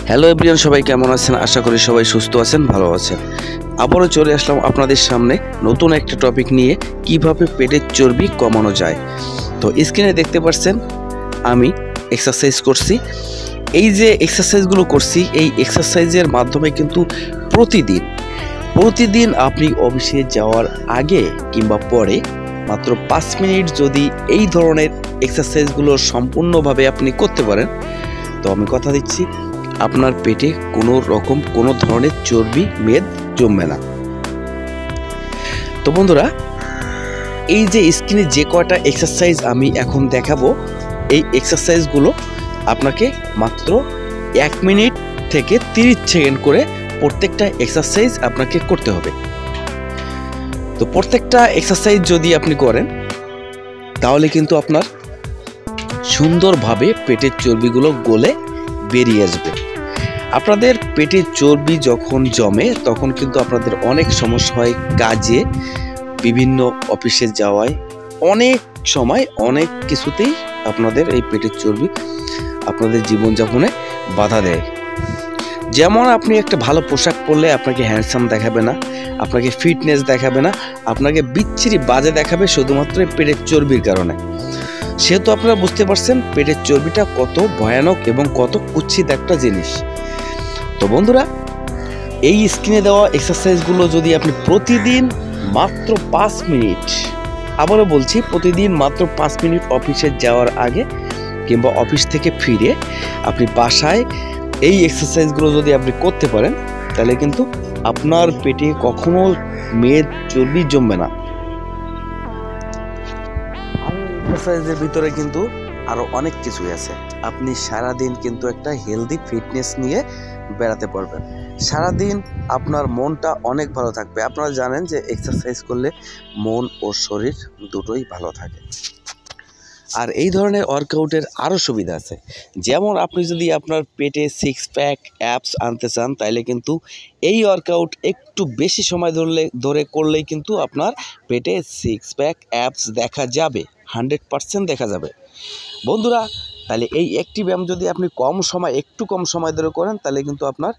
Hello everyone, সবাই কেমন আছেন? আশা করি সবাই সুস্থ আছেন, ভালো আছেন। আবারও চলে আসলাম আপনাদের সামনে নতুন একটা টপিক নিয়ে, কিভাবে পেটের চর্বি কমানো যায়। তো স্ক্রিনে দেখতে পাচ্ছেন আমি এক্সারসাইজ করছি। এই যে এক্সারসাইজগুলো করছি, এই এক্সারসাইজের মাধ্যমে কিন্তু প্রতিদিন আপনি অফিসে যাওয়ার আগে কিংবা পরে মাত্র 5 মিনিট যদি এই ধরনের এক্সারসাইজগুলো সম্পূর্ণভাবে আপনি করতে পারেন, তো আমি কথা দিচ্ছি আপনার পেটে কোনো ধরনের চর্বি মেদ জমবে না। তো বন্ধুরা, এই যে স্ক্রিনে যে কয়টা এক্সারসাইজ আমি এখন দেখাবো, এই এক্সারসাইজগুলো আপনাকে মাত্র 1 মিনিট থেকে 30 সেকেন্ড করে প্রত্যেকটা এক্সারসাইজ আপনাকে করতে হবে। তো প্রত্যেকটা এক্সারসাইজ যদি আপনি করেন, তাহলে কিন্তু আপনার সুন্দরভাবে পেটের চর্বিগুলো গলে বেরিয়ে আসবে। আপনাদের পেটে চর্বি যখন জমে, তখন কিন্তু আপনাদের অনেক সমস্যা হয়, কাজে, বিভিন্ন অফিসে যাওয়ায়, অনেক সময় অনেক কিছুতেই আপনাদের এই পেটের চর্বি আপনাদের জীবনযাপনে বাধা দেয়। যেমন আপনি একটা ভালো পোশাক পরলে আপনাকে হ্যান্ডসাম দেখাবে না, আপনাকে ফিটনেস দেখাবে না, আপনাকে বিচ্ছিরি বাজে দেখাবে শুধুমাত্র পেটের চর্বির কারণে। সেহেতু আপনারা বুঝতে পারছেন পেটের চর্বিটা কত ভয়ানক এবং কত কুৎসিত একটা জিনিস। তো বন্ধুরা, এই স্ক্রিনে দেওয়া এক্সারসাইজগুলো যদি আপনি প্রতিদিন মাত্র 5 মিনিট, আবারও বলছি প্রতিদিন মাত্র 5 মিনিট অফিসে যাওয়ার আগে কিংবা অফিস থেকে ফিরে আপনি বাসায় এই এক্সারসাইজগুলো যদি আপনি করতে পারেন, তাহলে কিন্তু আপনার পেটে কখনো মেদ চর্বি জমবে না। আর এক্সারসাইজের ভিতরে কিন্তু আরো অনেক কিছুই আছে। আপনি সারাদিন কিন্তু একটা হেলদি ফিটনেস নিয়ে বেড়াতে পারবেন। সারাদিন আপনার মনটা অনেক ভালো থাকবে। আপনারা জানেন যে এক্সারসাইজ করলে মন ও শরীর দুটোই ভালো থাকে। আর এই ধরনের ওয়ার্কআউটের আরও সুবিধা আছে। যেমন আপনি যদি আপনার পেটে 6 প্যাক অ্যাপস আনতে চান, তাইলে কিন্তু এই ওয়ার্কআউট একটু বেশি সময় ধরে করলেই কিন্তু আপনার পেটে 6 প্যাক অ্যাপস দেখা যাবে, 100% দেখা যাবে। বন্ধুরা, তাহলে এই একটি ব্যায়াম যদি আপনি একটু কম সময় ধরে করেন, তাহলে কিন্তু আপনার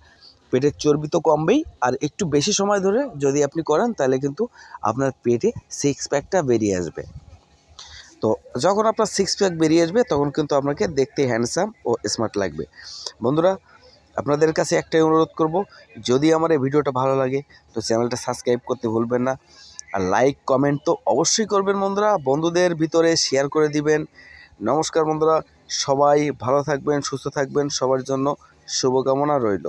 পেটের চর্বি তো কমবেই, আর একটু বেশি সময় ধরে যদি আপনি করেন, তাহলে কিন্তু আপনার পেটে 6 প্যাকটা বেরিয়ে আসবে। তো যখন আপনার 6 প্যাক বেরিয়ে আসবে, তখন কিন্তু আপনাকে দেখতে হ্যান্ডসাম ও স্মার্ট লাগবে। বন্ধুরা, আপনাদের কাছে একটাই অনুরোধ করব, যদি আমার এই ভিডিওটা ভালো লাগে তো চ্যানেলটা সাবস্ক্রাইব করতে ভুলবেন না, আর লাইক কমেন্ট তো অবশ্যই করবেন বন্ধুরা, বন্ধুদের ভিতরে শেয়ার করে দিবেন। নমস্কার বন্ধুরা, সবাই ভালো থাকবেন, সুস্থ থাকবেন, সবার জন্য শুভকামনা রইল।